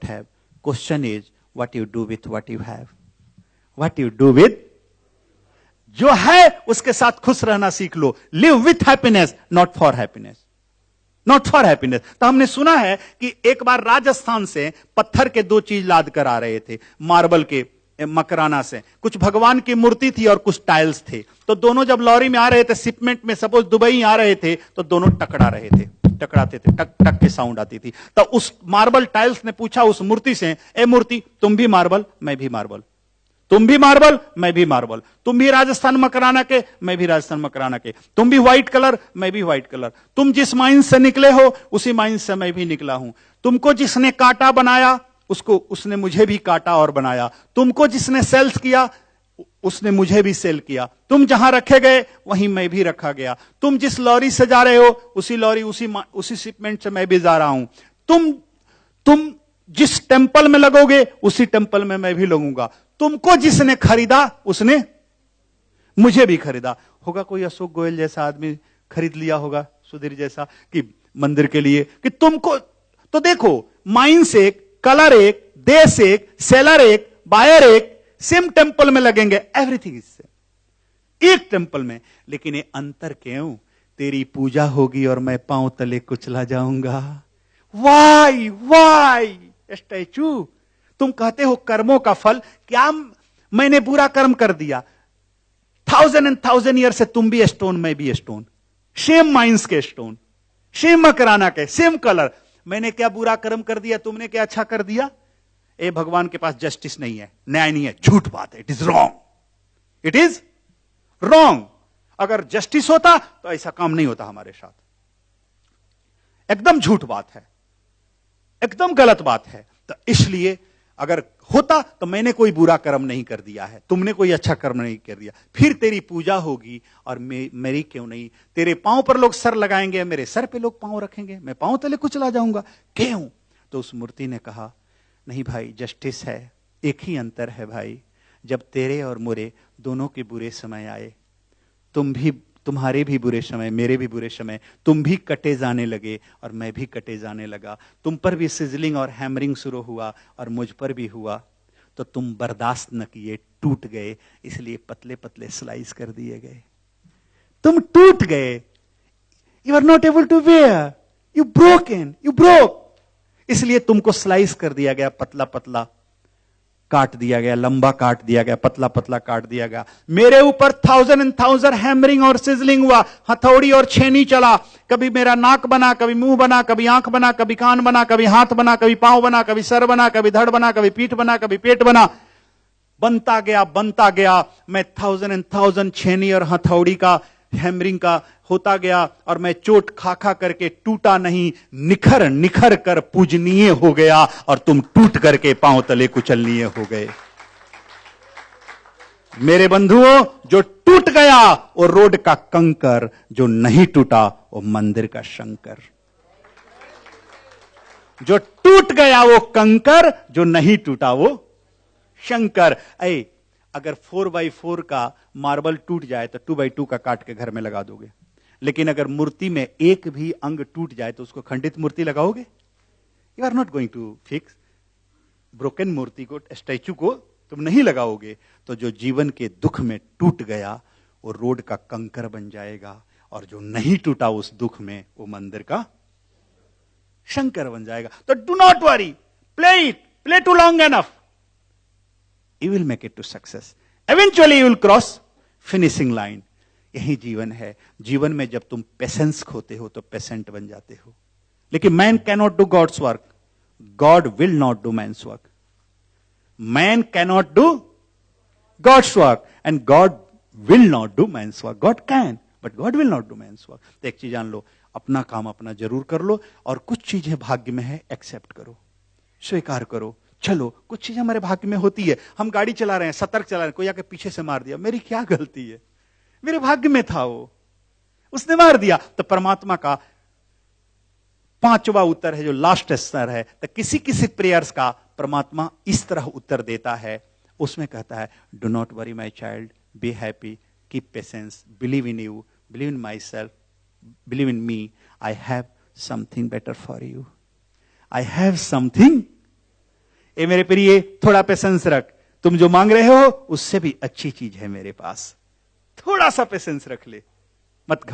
have. Question is, what you do with what you have? What you do with? जो है उसके साथ खुश रहना सीख लो. Live with happiness, not for happiness. Not for happiness. तो हमने सुना है कि एक बार राजस्थान से पत्थर के 2 चीज लाद कर आ रहे थे, मार्बल के मकराना से. कुछ भगवान की मूर्ति थी और कुछ टाइल्स थे. तो दोनों जब लॉरी में आ रहे थे, शिपमेंट में, सपोज दुबई आ रहे थे, तो दोनों टकरा रहे थे, टकराते थे, टक टक के साउंड आती थी. तो उस मार्बल टाइल्स ने पूछा उस मूर्ति से, ए मूर्ति, तुम भी मार्बल, मैं भी मार्बल. तुम भी मार्बल, मैं भी मार्बल. तुम भी राजस्थान मकराना के, मैं भी राजस्थान मकराना के. तुम भी व्हाइट कलर, मैं भी व्हाइट कलर. तुम जिस माइन से निकले हो उसी माइन से मैं भी निकला हूं. तुमको जिसने काटा बनाया उसको उसने मुझे भी काटा और बनाया. तुमको जिसने सेल्स किया उसने मुझे भी सेल किया. तुम जहां रखे गए वहीं मैं भी रखा गया. तुम जिस लॉरी से जा रहे हो उसी लॉरी उसी शिपमेंट से मैं भी जा रहा हूं. तुम जिस टेंपल में लगोगे उसी टेंपल में मैं भी लगूंगा. तुमको जिसने खरीदा उसने मुझे भी खरीदा. होगा कोई अशोक गोयल जैसा आदमी खरीद लिया होगा, सुधीर जैसा, कि मंदिर के लिए, कि तुमको. तो देखो, माइंस एक, कलर एक, देश एक, सेलर एक, बायर एक, सेम टेंपल में लगेंगे. एवरीथिंग इज सेम, एक टेंपल में. लेकिन ये अंतर क्यों? तेरी पूजा होगी और मैं पांव तले कुचला जाऊंगा. Why statue. तुम कहते हो कर्मों का फल. क्या मैंने बुरा कर्म कर दिया? 1000 ईयर से तुम भी स्टोन, मैं भी स्टोन, सेम माइंस के स्टोन, सेम मकराना के, सेम कलर. मैंने क्या बुरा कर्म कर दिया? तुमने क्या अच्छा कर दिया? ए भगवान के पास जस्टिस नहीं है, न्याय नहीं है. झूठ बात है. It is wrong, it is wrong. अगर जस्टिस होता तो ऐसा काम नहीं होता हमारे साथ. एकदम झूठ बात है, एकदम गलत बात है. तो इसलिए अगर होता तो मैंने कोई बुरा कर्म नहीं कर दिया है, तुमने कोई अच्छा कर्म नहीं कर दिया, फिर तेरी पूजा होगी और मेरी क्यों नहीं? तेरे पांव पर लोग सर लगाएंगे, मेरे सर पे लोग पांव रखेंगे, मैं पांव तले कुचला जाऊंगा. क्यों? तो उस मूर्ति ने कहा, नहीं भाई, जस्टिस है. एक ही अंतर है भाई, जब तेरे और मेरे दोनों के बुरे समय आए, तुम्हारे भी बुरे समय, मेरे भी बुरे समय, तुम भी कटे जाने लगे और मैं भी कटे जाने लगा. तुम पर भी सिजलिंग और हैमरिंग शुरू हुआ और मुझ पर भी हुआ. तो तुम बर्दाश्त न किए, टूट गए, इसलिए पतले पतले स्लाइस कर दिए गए. तुम टूट गए. You are not able to bear, you broke. इसलिए तुमको स्लाइस कर दिया गया, पतला पतला काट दिया गया, लंबा काट दिया गया, पतला पतला काट दिया गया. मेरे ऊपर 1000 हैमरिंग और सिजलिंग हुआ, हथौड़ी और छेनी चला. कभी मेरा नाक बना, कभी मुंह बना, कभी आंख बना, कभी कान बना, कभी हाथ बना, कभी पांव बना, कभी सर बना, कभी धड़ बना, कभी पीठ बना, कभी पेट बना. बनता गया. मैं 1000 छेनी और हथौड़ी का, हैमरिंग का होता गया और मैं चोट खा खा करके टूटा नहीं, निखर कर पूजनीय हो गया और तुम टूट करके पांव तले कुचलनीय हो गए. मेरे बंधुओं, जो टूट गया वो रोड का कंकर, जो नहीं टूटा वो मंदिर का शंकर. जो टूट गया वो कंकर, जो नहीं टूटा वो शंकर. अगर 4x4 का मार्बल टूट जाए तो 2x2 का काट के घर में लगा दोगे. लेकिन अगर मूर्ति में एक भी अंग टूट जाए तो उसको खंडित मूर्ति लगाओगे? You are not going to fix. Broken मूर्ति को, स्टैचू को तुम नहीं लगाओगे. तो जो जीवन के दुख में टूट गया वो रोड का कंकर बन जाएगा और जो नहीं टूटा उस दुख में वो मंदिर का शंकर बन जाएगा. तो do not worry, play too long enough, you will make it to success. Eventually you will cross finishing line. यही जीवन है. जीवन में जब तुम पेशेंस खोते हो तो पेशेंट बन जाते हो. लेकिन man cannot do God's work, God will not do man's work. Man cannot do God's work and God will not do man's work. God can but God will not do man's work. तो एक चीज जान लो, अपना काम अपना जरूर कर लो और कुछ चीजें भाग्य में है, एक्सेप्ट करो, स्वीकार करो. चलो, कुछ चीजें हमारे भाग्य में होती है. हम गाड़ी चला रहे हैं, सतर्क चला रहे हैं, कोई आके पीछे से मार दिया, मेरी क्या गलती है? मेरे भाग्य में था वो, उसने मार दिया. तो परमात्मा का 5वां उत्तर है, जो लास्ट स्तर है. तो किसी प्रेयर्स का परमात्मा इस तरह उत्तर देता है. उसमें कहता है, do not worry my child, be happy, keep patience, believe in you, believe in myself, believe in me. I have something better for you. I have something ए मेरे प्रिय, थोड़ा पेशेंस रख, तुम जो मांग रहे हो उससे भी अच्छी चीज है मेरे पास, थोड़ा सा पेशेंस रख ले, मत